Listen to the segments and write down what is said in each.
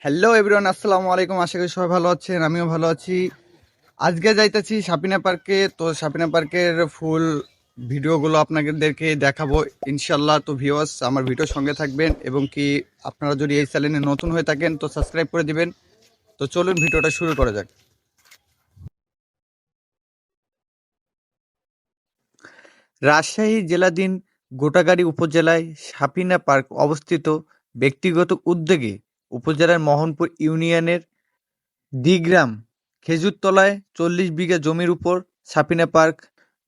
Hello everyone, আসসালামু আলাইকুম। আশা করি সবাই ভালো আছেন, আমিও ভালো আছি। আজকে যাইতেছি সাপিনা পার্কে। তো সাপিনা পার্কের ফুল ভিডিওগুলো আপনাদেরকে দেখাবো ইনশাল্লাহ। তো ভিউয়ার্স, আমার ভিডিওর সঙ্গে থাকবেন এবং কি আপনারা যদি এই চ্যানেলে নতুন হয়ে থাকেন তো সাবস্ক্রাইব করে দিবেন। তো চলুন ভিডিওটা শুরু করা যাক। রাজশাহী জেলাধীন গোটাগাড়ী উপজেলায় সাপিনা পার্ক অবস্থিত। ব্যক্তিগত উদ্যোগে উপজেলার মোহনপুর ইউনিয়নের দিগ্রাম খেজুরতলায় ৪০ বিঘা জমির উপর সাপিনা পার্ক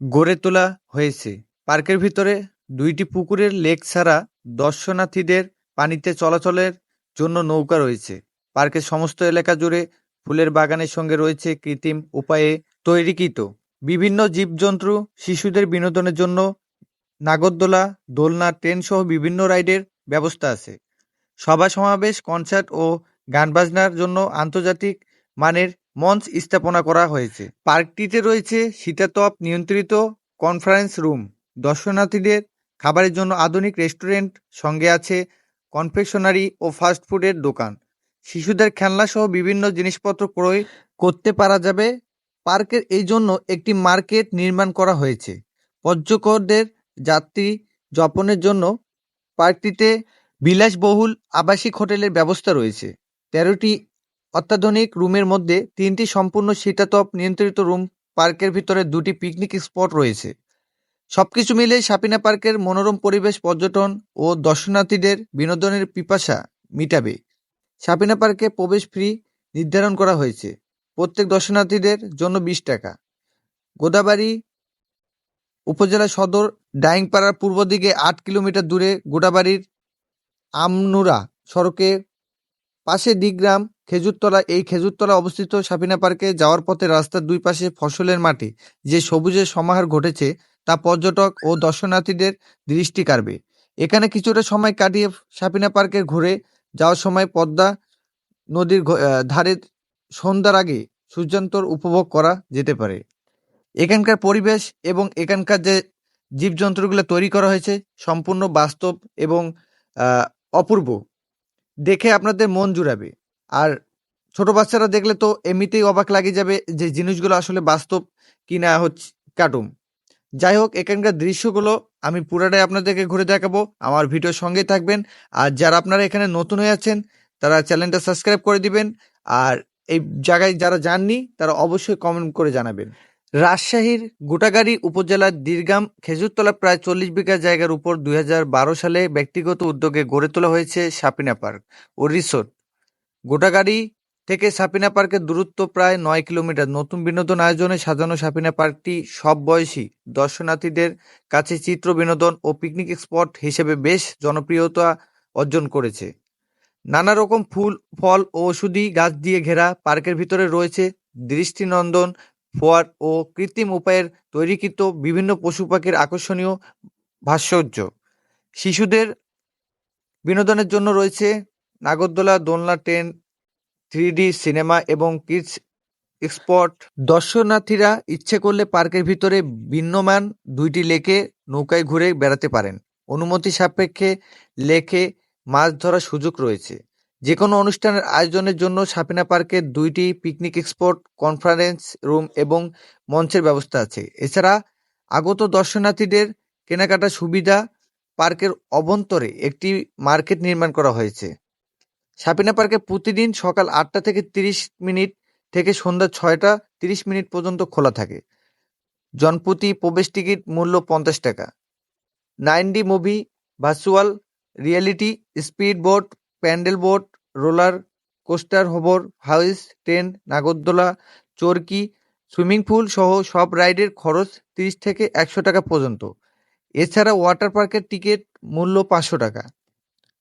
গড়ে তোলা হয়েছে। পার্কের ভিতরে ২টি পুকুরের লেক ছাড়া দর্শনার্থীদের পানিতে চলাচলের জন্য নৌকা রয়েছে। পার্কের সমস্ত এলাকা জুড়ে ফুলের বাগানের সঙ্গে রয়েছে কৃত্রিম উপায়ে তৈরিকৃত বিভিন্ন জীবজন্তু। শিশুদের বিনোদনের জন্য নাগরদোলা, দোলনা, ট্রেন সহ বিভিন্ন রাইডের ব্যবস্থা আছে। সভা সমাবেশ, কনসার্ট ও গান বাজনার জন্য আন্তর্জাতিক মানের মঞ্চ স্থাপনা করা হয়েছে। পার্কটিতে রয়েছে শীতাতপ নিয়ন্ত্রিত কনফারেন্স রুম, দর্শনার্থীদের খাবারের জন্য আধুনিক রেস্টুরেন্ট, সঙ্গে আছে কনফেকশনারি ও ফাস্ট ফুডের দোকান। শিশুদের খেলনা সহ বিভিন্ন জিনিসপত্র ক্রয় করতে পারা যাবে। পার্কের এই জন্য একটি মার্কেট নির্মাণ করা হয়েছে। পর্যটকদের যাত্রী যাপনের জন্য পার্কটিতে বিলাসবহুল আবাসিক হোটেলের ব্যবস্থা রয়েছে। ১৩টি অত্যাধুনিক রুমের মধ্যে ৩টি সম্পূর্ণ শীতাতপ নিয়ন্ত্রিত রুম। পার্কের ভিতরে ২টি পিকনিক স্পট রয়েছে। সবকিছু মিলে সাপিনা পার্কের মনোরম পরিবেশ পর্যটন ও দর্শনার্থীদের বিনোদনের পিপাসা মিটাবে। সাপিনা পার্কে প্রবেশ ফি নির্ধারণ করা হয়েছে। প্রত্যেক দর্শনার্থীদের জন্য ২০ টাকা। গোদাবাড়ী উপজেলা সদর ডাইংপাড়ার পূর্ব দিকে ৮ কিলোমিটার দূরে গোদাবাড়ির আমনুরা সড়কে পাশে দিগ্রাম খেজুরতলা। এই খেজুরতলা অবস্থিত। সাপিনা পার্কে যাওয়ার পথে রাস্তার দুই পাশে ফসলের মাঠে যে সবুজের সমাহার ঘটেছে তা পর্যটক ও দর্শনার্থীদের দৃষ্টি কাড়বে। এখানে কিছুটা সময় কাটিয়ে সাপিনা পার্কে ঘুরে যাওয়ার সময় পদ্মা নদীর ধারে সন্ধ্যার আগে সূর্যান্তর উপভোগ করা যেতে পারে। এখানকার পরিবেশ এবং এখানকার যে জীবজন্তুগুলো তৈরি করা হয়েছে সম্পূর্ণ বাস্তব এবং অপূর্ব। দেখে আপনাদের মন জুড়াবে। আর ছোট বাচ্চারা দেখলে তো এমনিতেই অবাক লাগে যাবে যে জিনিসগুলো আসলে বাস্তব কিনা হচ্ছে কার্টুন। যাই হোক, এখানকার দৃশ্যগুলো আমি পুরাটাই আপনাদেরকে ঘুরে দেখাবো। আমার ভিডিওর সঙ্গেই থাকবেন। আর যারা আপনারা এখানে নতুন হয়ে আছেন তারা চ্যানেলটা সাবস্ক্রাইব করে দিবেন। আর এই জায়গায় যারা যাননি তারা অবশ্যই কমেন্ট করে জানাবেন। রাজশাহীর গোটাগাড়ী উপজেলার দীরগাম খেজুরতলা প্রায় ৪০ বিঘা জায়গার উপর ২০১২ সালে ব্যক্তিগত উদ্যোগে গড়ে তোলা হয়েছে সাপিনা পার্ক ও রিসোর্ট। গোটাগাড়ি থেকে সাপিনা পার্কের দূরত্ব প্রায় ৯ কিলোমিটার। নতুন বিনোদন আয়োজনে সাজানো সাপিনা পার্কটি সব বয়সী দর্শনার্থীদের কাছে চিত্র বিনোদন ও পিকনিক স্পট হিসেবে বেশ জনপ্রিয়তা অর্জন করেছে। নানা রকম ফুল, ফল ও ঔষধি গাছ দিয়ে ঘেরা পার্কের ভিতরে রয়েছে দৃষ্টিনন্দন ফোয়ারা ও কৃত্রিম উপায়ের তৈরিকৃত বিভিন্ন পশু পাখির আকর্ষণীয় ভাস্কর্য। শিশুদের বিনোদনের জন্য রয়েছে নাগরদোলা, দোলনা, ট্রেন, 3D সিনেমা এবং কিডস স্পট। দর্শনার্থীরা ইচ্ছে করলে পার্কের ভিতরে বিদ্যমান ২টি লেকে নৌকায় ঘুরে বেড়াতে পারেন। অনুমতি সাপেক্ষে লেকে মাছ ধরার সুযোগ রয়েছে। যেকোনো অনুষ্ঠানের আয়োজনের জন্য সাপিনা পার্কে ২টি পিকনিক স্পট, কনফারেন্স রুম এবং মঞ্চের ব্যবস্থা আছে। এছাড়া আগত দর্শনার্থীদের কেনাকাটার সুবিধা পার্কের অভ্যন্তরে একটি মার্কেট নির্মাণ করা হয়েছে। সাপিনা পার্কে প্রতিদিন সকাল ৮টা থেকে ৩০ মিনিট থেকে সন্ধ্যা ৬টা ৩০ মিনিট পর্যন্ত খোলা থাকে। জনপ্রতি প্রবেশ টিকিট মূল্য ৫০ টাকা। 9D movie, virtual reality, speed boat, paddle boat, roller coaster, hover house, train, নাগরদোলা, চরকি, সুইমিং পুল সহ সব রাইডের খরচ ৩০ থেকে ১০০ টাকা পর্যন্ত। এছাড়া ওয়াটার পার্কের টিকিট মূল্য ৫০০ টাকা।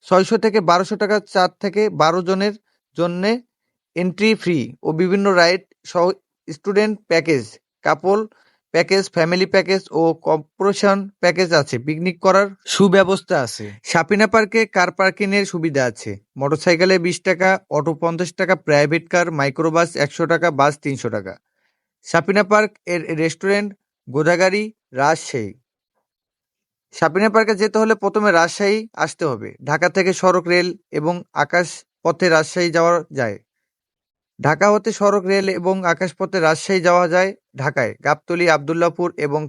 ৬০০ থেকে ১২০০ টাকা ৪ থেকে ১২ জনের জন্যে এন্ট্রি ফ্রি ও বিভিন্ন রাইড সহ student package, couple package, family package ও কর্পোরেশন প্যাকেজ আছে। পিকনিক করার সুব্যবস্থা আছে। সাপিনা পার্কে কার পার্কিং এর সুবিধা আছে। মোটরসাইকেলে ২০ টাকা, অটো ৫০ টাকা, প্রাইভেট কার, মাইক্রোবাস ১০০ টাকা, বাস ৩০০ টাকা। সাপিনা পার্ক এর রেস্টুরেন্ট গোদাগাড়ী, রাজশাহী। সাপিনা পার্কে যেতে হলে প্রথমে রাজশাহী আসতে হবে। ঢাকা থেকে সড়ক, রেল এবং আকাশ পথে রাজশাহী যাওয়া যায়। ঢাকা হতে সড়ক, রেল এবং আকাশপথে রাজশাহী যাওয়া যায়। ঢাকায় গাবতলী, আবদুল্লাহপুর এবং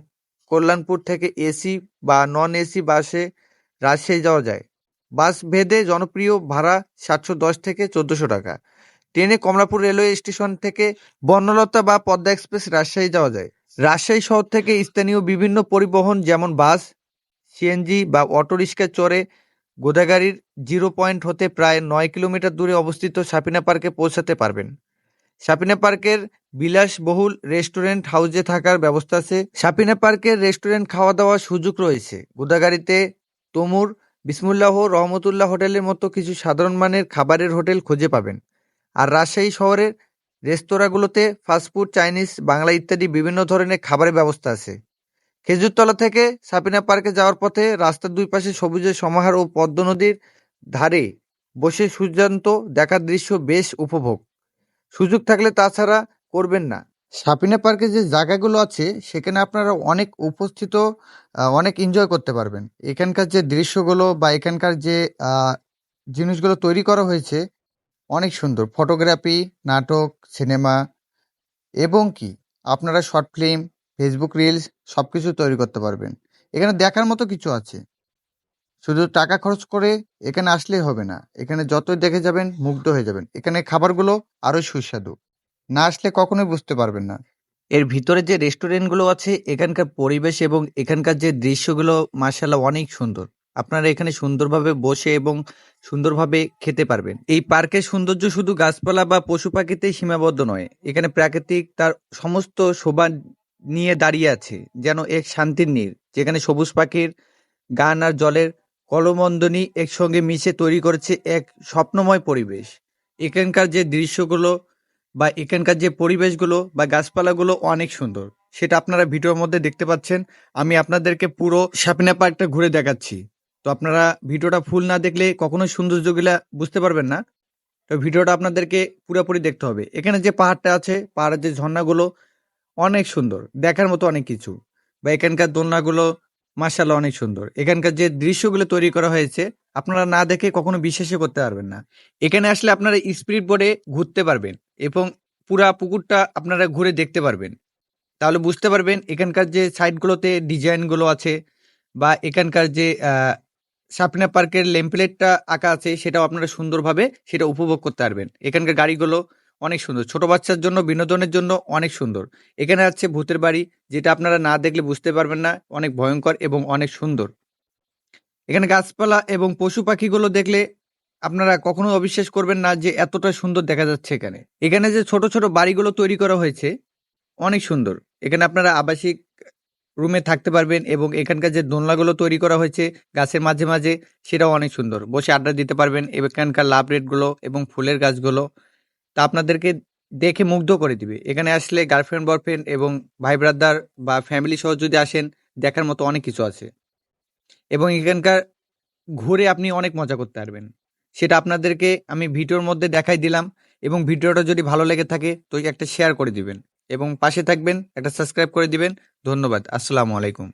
কল্যাণপুর থেকে এসি বা নন এসি বাসে রাজশাহী যাওয়া যায়। বাস ভেদে জনপ্রিয় ভাড়া ৭১০ থেকে ১৪০০ টাকা। ট্রেনে কমলাপুর রেলওয়ে স্টেশন থেকে বর্ণলতা বা পদ্মা এক্সপ্রেস রাজশাহী যাওয়া যায়। রাজশাহী শহর থেকে স্থানীয় বিভিন্ন পরিবহন যেমন বাস, সিএনজি বা অটোরিকশায় চড়ে গোদাগাড়ীর জিরো পয়েন্ট হতে প্রায় ৯ কিলোমিটার দূরে অবস্থিত সাপিনা পার্কে পৌঁছাতে পারবেন। সাপিনা পার্কের বিলাসবহুল রেস্টুরেন্ট হাউসে থাকার ব্যবস্থা আছে। সাপিনা পার্কের রেস্টুরেন্ট খাওয়া দাওয়ার সুযোগ রয়েছে। গোদাগাড়ীতে তমুর, বিসমুল্লাহ, রহমতুল্লাহ হোটেলের মতো কিছু সাধারণ মানের খাবারের হোটেল খুঁজে পাবেন। আর রাজশাহী শহরের রেস্তোরাঁগুলোতে ফাস্টফুড, চাইনিজ, বাংলা ইত্যাদি বিভিন্ন ধরনের খাবারের ব্যবস্থা আছে। খেজুরতলা থেকে সাপিনা পার্কে যাওয়ার পথে রাস্তার দুই পাশে সবুজের সমাহার ও পদ্মা নদীর ধারে বসে সূর্যান্ত দেখার দৃশ্য বেশ উপভোগ। সুযোগ থাকলে তাছাড়া করবেন না। সাপিনা পার্কে যে জায়গাগুলো আছে সেখানে আপনারা অনেক উপস্থিত অনেক এনজয় করতে পারবেন। এখানকার যে দৃশ্যগুলো বা এখানকার যে জিনিসগুলো তৈরি করা হয়েছে অনেক সুন্দর। ফটোগ্রাফি, নাটক, সিনেমা এবং কি আপনারা শর্ট ফিল্ম, ফেসবুক রিলস সবকিছু তৈরি করতে পারবেন। এখানে দেখার মতো কিছু আছে। শুধু টাকা খরচ করে এখানে আসলেই হবে না। এখানে যতই দেখে যাবেন মুগ্ধ হয়ে যাবেন। এখানে খাবারগুলো আরো সুস্বাদু। না আসলে কখনোই বুঝতে পারবেন না। এর ভিতরে যে রেস্টুরেন্টগুলো আছে এখানকার পরিবেশ এবং এখানকার যে দৃশ্যগুলো মাশাআল্লাহ অনেক সুন্দর। আপনারা এখানে সুন্দরভাবে বসে এবং সুন্দরভাবে খেতে পারবেন। এই পার্কের সৌন্দর্য শুধু গাছপালা বা পশু পাখিতেই সীমাবদ্ধ নয়। এখানে প্রাকৃতিক তার সমস্ত শোভা নিয়ে দাঁড়িয়ে আছে। যেন এক শান্তির নীড়। যেখানে সবুজ পাখির গান আর জলের কলমন্দনী একসঙ্গে মিশে তৈরি করেছে এক স্বপ্নময় পরিবেশ। এখানকার যে দৃশ্যগুলো বা এখানকার যে পরিবেশগুলো বা গাছপালাগুলো অনেক সুন্দর। সেটা আপনারা ভিডিওর মধ্যে দেখতে পাচ্ছেন। আমি আপনাদেরকে পুরো সাপিনা পার্কটা ঘুরে দেখাচ্ছি। তো আপনারা ভিডিওটা ফুল না দেখলে কখনোই সৌন্দর্যগুলা বুঝতে পারবেন না। তো ভিডিওটা আপনাদেরকে পুরোপুরি দেখতে হবে। এখানে যে পাহাড়টা আছে, পাহাড়ের যে ঝর্ণাগুলো অনেক সুন্দর। দেখার মতো অনেক কিছু। বা এখানকার দোলনাগুলো মাশাআল্লাহ অনেক সুন্দর। এখানকার যে দৃশ্যগুলো তৈরি করা হয়েছে আপনারা না দেখে কখনো বিশ্বাসই করতে পারবেন না। এখানে আসলে আপনারা স্পিড বোটে ঘুরতে পারবেন এবং পুরা পুকুরটা আপনারা ঘুরে দেখতে পারবেন। তাহলে বুঝতে পারবেন এখানকার যে সাইডগুলোতে ডিজাইনগুলো আছে বা এখানকার যে সাপিনা পার্কের লেমপ্লেটটা আঁকা আছে সেটাও আপনারা সুন্দরভাবে সেটা উপভোগ করতে পারবেন। এখানকার গাড়িগুলো অনেক সুন্দর। ছোট বাচ্চার জন্য বিনোদনের জন্য অনেক সুন্দর। এখানে আছে ভূতের বাড়ি, যেটা আপনারা না দেখলে বুঝতে পারবেন না। অনেক ভয়ংকর এবং অনেক সুন্দর। এখানে গাছপালা এবং পশু পাখিগুলো দেখলে আপনারা কখনো অবিশ্বাস করবেন না যে এতটা সুন্দর দেখা যাচ্ছে এখানে। এখানে যে ছোট, ছোট বাড়িগুলো তৈরি করা হয়েছে অনেক সুন্দর। এখানে আপনারা আবাসিক রুমে থাকতে পারবেন এবং এখানকার যে দোলনাগুলো তৈরি করা হয়েছে গাছের মাঝে, মাঝে সেটাও অনেক সুন্দর। বসে আড্ডা দিতে পারবেন। এখানকার লাভ রেটগুলো এবং ফুলের গাছগুলো তা আপনাদেরকে দেখে মুগ্ধ করে দিবে। এখানে আসলে গার্লফ্রেন্ড, বয়ফ্রেন্ড এবং ভাই ব্রাদার বা ফ্যামিলি সহ যদি আসেন দেখার মতো অনেক কিছু আছে। এবং এখানকার ঘুরে আপনি অনেক মজা করতে পারবেন। সেটা আপনাদেরকে আমি ভিডিওর মধ্যে দেখাই দিলাম এবং ভিডিওটা যদি ভালো লেগে থাকে তো একটা শেয়ার করে দিবেন এবং পাশে থাকবেন, একটা সাবস্ক্রাইব করে দিবেন। ধন্যবাদ। আসসালামু আলাইকুম।